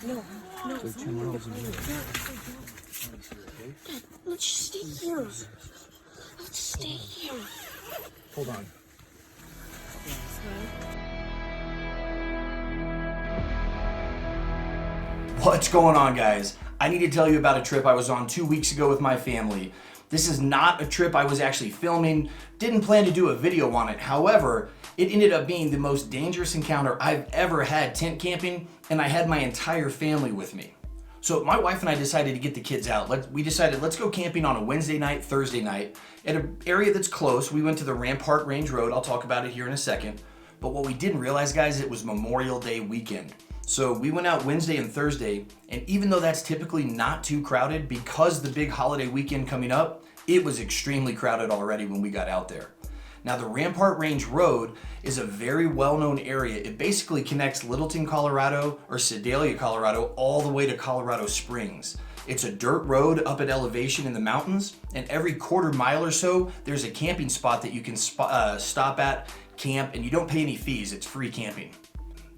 No. There's 2 miles in here. Dad, let's just stay here. Let's stay here. Hold on. What's going on, guys? I need to tell you about a trip I was on 2 weeks ago with my family. This is not a trip I was actually filming, didn't plan to do a video on it. However, it ended up being the most dangerous encounter I've ever had tent camping, and I had my entire family with me. So my wife and I decided to get the kids out. We decided let's go camping on a Wednesday night, Thursday night, at an area that's close. We went to the Rampart Range Road. I'll talk about it here in a second. But what we didn't realize, guys, it was Memorial Day weekend. So we went out Wednesday and Thursday, and even though that's typically not too crowded, because the big holiday weekend coming up, it was extremely crowded already when we got out there. Now, the Rampart Range Road is a very well-known area. It basically connects Littleton, Colorado, or Sedalia, Colorado, all the way to Colorado Springs. It's a dirt road up at elevation in the mountains, and every quarter mile or so, there's a camping spot that you can stop at, camp, and you don't pay any fees. It's free camping.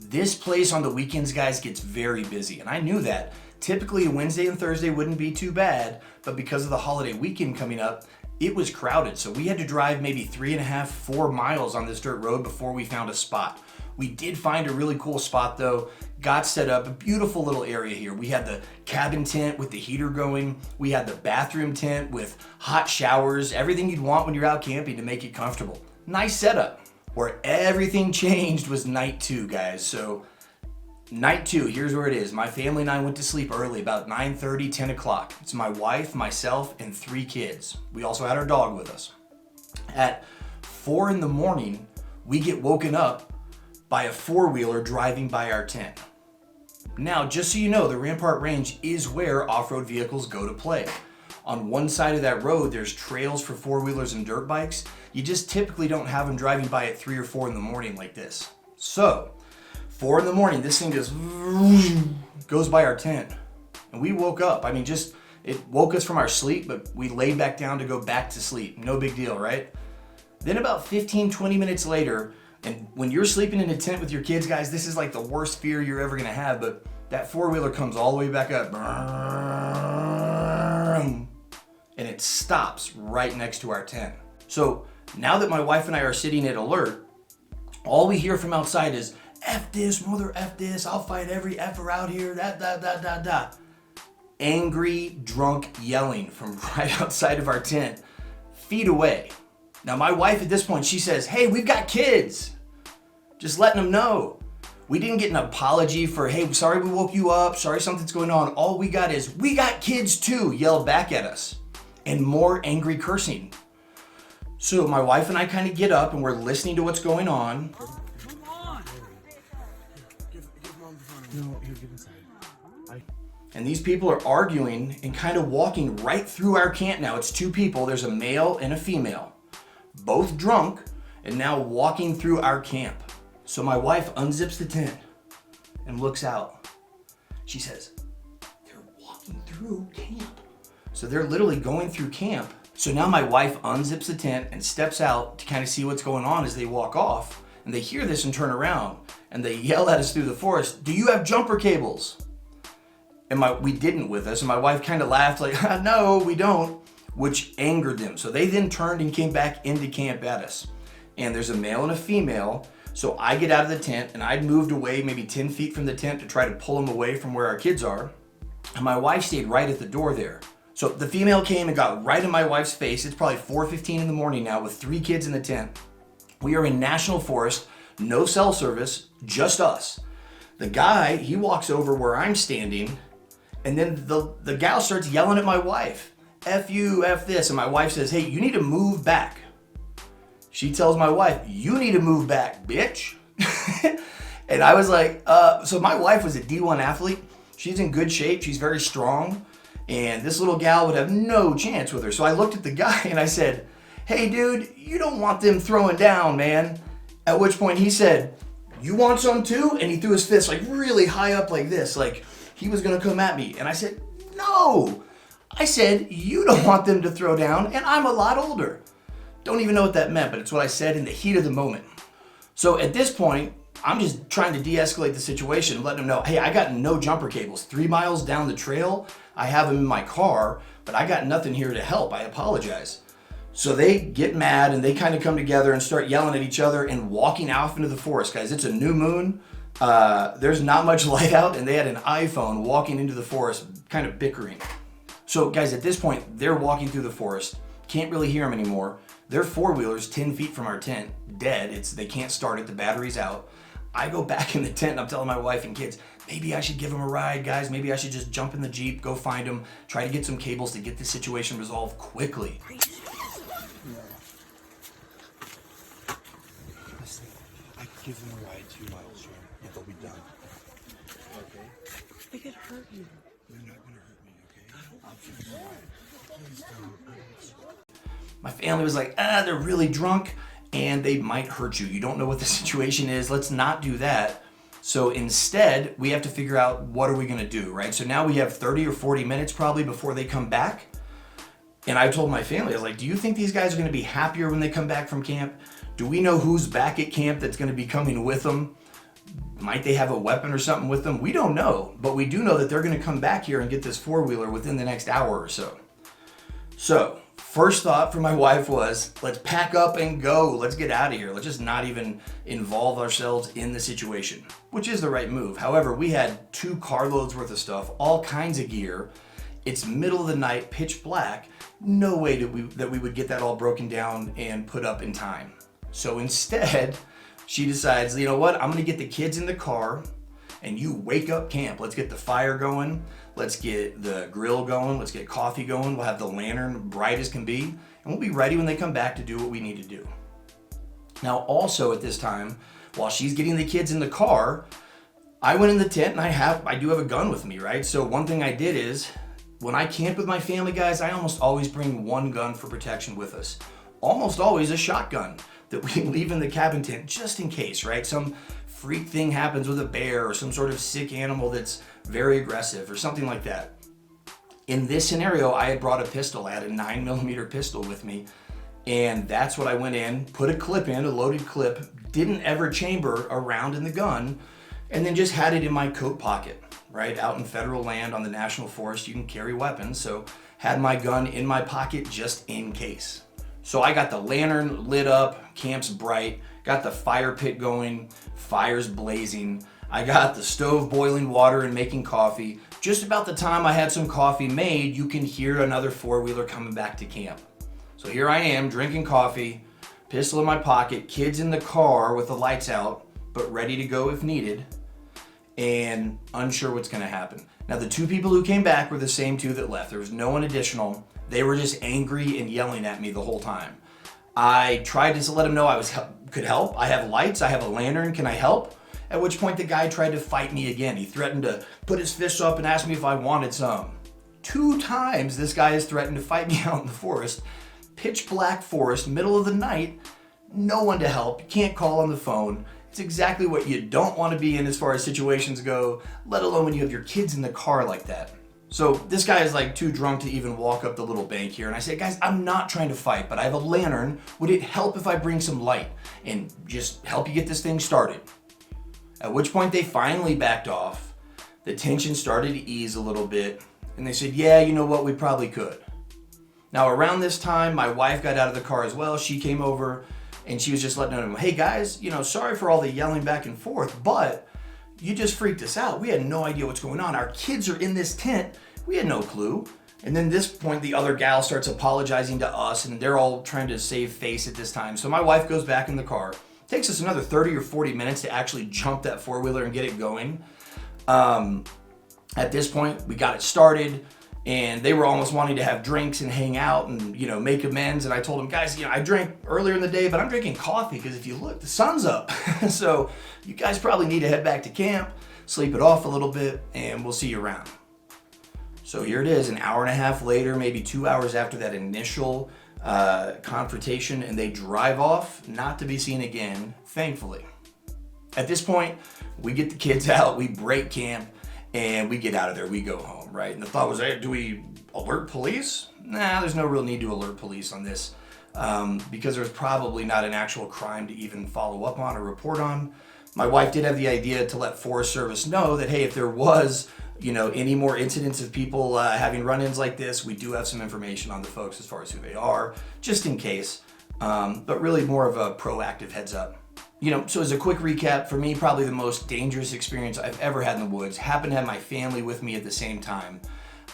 This place on the weekends, guys, gets very busy, and I knew that. Typically, Wednesday and Thursday wouldn't be too bad, but because of the holiday weekend coming up, it was crowded, so we had to drive maybe 3.5, 4 miles on this dirt road before we found a spot. We did find a really cool spot though, got set up, a beautiful little area here. We had the cabin tent with the heater going, we had the bathroom tent with hot showers, everything you'd want when you're out camping to make it comfortable. Nice setup. Where everything changed was night 2, guys. So night 2, here's where it is. My family and I went to sleep early, about 9:30, 10 o'clock. It's my wife, myself, and 3 kids. We also had our dog with us. At 4 in the morning, we get woken up by a 4-wheeler driving by our tent. Now, just so you know, the Rampart Range is where off-road vehicles go to play. On one side of that road, there's trails for 4-wheelers and dirt bikes. You just typically don't have them driving by at 3 or 4 in the morning like this. So, 4 in the morning, this thing just goes by our tent. And we woke up. I mean, it woke us from our sleep, but we laid back down to go back to sleep. No big deal, right? Then about 15, 20 minutes later, and when you're sleeping in a tent with your kids, guys, this is like the worst fear you're ever gonna have, but that 4-wheeler comes all the way back up. And it stops right next to our tent. So now that my wife and I are sitting at alert, all we hear from outside is, F this, mother F this, I'll fight every F'er out here, da. Angry, drunk yelling from right outside of our tent, feet away. Now my wife at this point, she says, hey, we've got kids. Just letting them know. We didn't get an apology for, hey, sorry we woke you up, sorry something's going on. All we got is, we got kids too, yelled back at us. And more angry cursing. So my wife and I kind of get up and we're listening to what's going on. Come on! Give mom the phone. No, here, give inside. And these people are arguing and kind of walking right through our camp now. It's 2 people, there's a male and a female. Both drunk and now walking through our camp. So my wife unzips the tent and looks out. She says, they're walking through camp. So they're literally going through camp. So now my wife unzips the tent and steps out to kind of see what's going on as they walk off. And they hear this and turn around and they yell at us through the forest, do you have jumper cables? And we didn't with us. And my wife kind of laughed like, no, we don't, which angered them. So they then turned and came back into camp at us. And there's a male and a female. So I get out of the tent and I'd moved away maybe 10 feet from the tent to try to pull them away from where our kids are. And my wife stayed right at the door there. So the female came and got right in my wife's face. It's probably 4:15 in the morning now with 3 kids in the tent. We are in national forest, no cell service, just us. The guy, he walks over where I'm standing, and then the gal starts yelling at my wife. F you, F this. And my wife says, hey, you need to move back. She tells my wife, you need to move back, bitch. And I was like, so my wife was a D1 athlete. She's in good shape. She's very strong. And this little gal would have no chance with her. So I looked at the guy and I said, hey dude, you don't want them throwing down, man. At which point he said, you want some too? And he threw his fist like really high up like this, like he was gonna come at me. And I said, no. I said, you don't want them to throw down and I'm a lot older. Don't even know what that meant, but it's what I said in the heat of the moment. So at this point, I'm just trying to de-escalate the situation, letting them know, hey, I got no jumper cables. 3 miles down the trail, I have them in my car, but I got nothing here to help. I apologize. So they get mad and they kind of come together and start yelling at each other and walking off into the forest. Guys, it's a new moon. There's not much light out, and they had an iPhone walking into the forest, kind of bickering. So guys, at this point, they're walking through the forest. Can't really hear them anymore. Their 4-wheeler's 10 feet from our tent, dead. They can't start it, the battery's out. I go back in the tent and I'm telling my wife and kids, maybe I should give them a ride, guys. Maybe I should just jump in the Jeep, go find them, try to get some cables to get this situation resolved quickly. Listen, I could give them a ride 2 miles, Sharon, and they'll be done. Okay? They could hurt you. They're not gonna hurt me, okay? I'll give them a ride. Please don't. My family was like, they're really drunk and they might hurt you. You don't know what the situation is. Let's not do that. So instead, we have to figure out what are we gonna do, right? So now we have 30 or 40 minutes probably before they come back. And I told my family, I was like, do you think these guys are gonna be happier when they come back from camp? Do we know who's back at camp that's gonna be coming with them? Might they have a weapon or something with them? We don't know, but we do know that they're gonna come back here and get this 4-wheeler within the next hour or so. So, first thought for my wife was, let's pack up and go. Let's get out of here. Let's just not even involve ourselves in the situation, which is the right move. However, we had 2 carloads worth of stuff, all kinds of gear. It's middle of the night, pitch black. No way that we would get that all broken down and put up in time. So instead, she decides, you know what? I'm gonna get the kids in the car and you wake up camp. Let's get the fire going. Let's get the grill going. Let's get coffee going. We'll have the lantern bright as can be, and we'll be ready when they come back to do what we need to do. Now, also at this time, while she's getting the kids in the car, I went in the tent and I do have a gun with me, right? So one thing I did is, when I camp with my family, guys, I almost always bring one gun for protection with us. Almost always a shotgun that we leave in the cabin tent just in case, right? Some freak thing happens with a bear or some sort of sick animal that's very aggressive or something like that. In this scenario, I had brought a pistol. I had a 9mm pistol with me, and that's what I went in, put a clip in, a loaded clip, didn't ever chamber a round in the gun, and then just had it in my coat pocket, right? Out in federal land on the National Forest, you can carry weapons, so had my gun in my pocket just in case. So I got the lantern lit up, camp's bright, got the fire pit going, fire's blazing. I got the stove boiling water and making coffee. Just about the time I had some coffee made, you can hear another 4-wheeler coming back to camp. So here I am drinking coffee, pistol in my pocket, kids in the car with the lights out, but ready to go if needed, and unsure what's gonna happen. Now the 2 people who came back were the same 2 that left. There was no one additional. They were just angry and yelling at me the whole time. I tried to let them know I could help. I have lights, I have a lantern, can I help? At which point the guy tried to fight me again. He threatened to put his fists up and ask me if I wanted some. 2 times this guy has threatened to fight me out in the forest. Pitch black forest, middle of the night, no one to help, you can't call on the phone. It's exactly what you don't want to be in as far as situations go, let alone when you have your kids in the car like that. So this guy is like too drunk to even walk up the little bank here. And I say, guys, I'm not trying to fight, but I have a lantern. Would it help if I bring some light and just help you get this thing started? At which point they finally backed off. The tension started to ease a little bit. And they said, yeah, you know what, we probably could. Now around this time, my wife got out of the car as well. She came over and she was just letting them know, hey guys, sorry for all the yelling back and forth, but you just freaked us out. We had no idea what's going on. Our kids are in this tent. We had no clue. And then this point, the other gal starts apologizing to us, and they're all trying to save face at this time. So my wife goes back in the car. It takes us another 30 or 40 minutes to actually jump that 4-wheeler and get it going. At this point, we got it started, and they were almost wanting to have drinks and hang out and, make amends. And I told them, guys, I drank earlier in the day, but I'm drinking coffee because if you look, the sun's up. So you guys probably need to head back to camp, sleep it off a little bit, and we'll see you around. So here it is, an hour and a half later, maybe 2 hours after that initial confrontation, and they drive off, not to be seen again, thankfully. At this point, we get the kids out, we break camp, and we get out of there, we go home, right? And the thought was, hey, do we alert police? Nah, there's no real need to alert police on this because there's probably not an actual crime to even follow up on or report on. My wife did have the idea to let Forest Service know that, hey, if there was, any more incidents of people having run-ins like this, we do have some information on the folks as far as who they are, just in case. But really more of a proactive heads up. So as a quick recap, for me, probably the most dangerous experience I've ever had in the woods. Happened to have my family with me at the same time.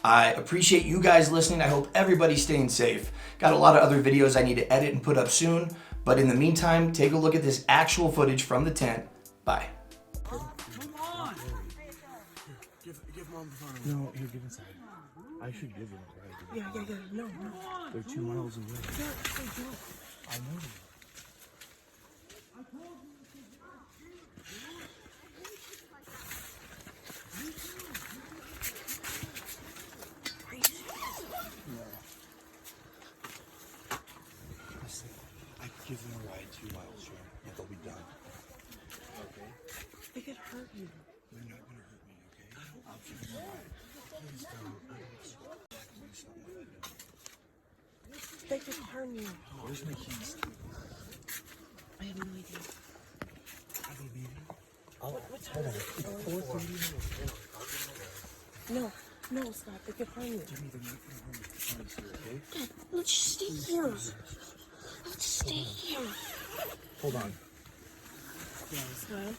I appreciate you guys listening. I hope everybody's staying safe. Got a lot of other videos I need to edit and put up soon. But in the meantime, take a look at this actual footage from the tent. Bye. Come on. Give mom the phone. No, here, give inside. I should give him a ride. Yeah. No. They're 2 miles away. I know. Listen, I could give them a ride 2 miles here, and they'll be done. Okay? They could hurt you. They're not gonna hurt me, okay? I'll give them a ride. Please don't. They could harm you. Where's my keys? I have no idea. Are they leaving? What's hold on. No, stop. They could harm you. Jimmy, they're not gonna harm you. I promise you, okay? Dad, let's just stay here. Let's stay here. Hold on. Yes, Dad.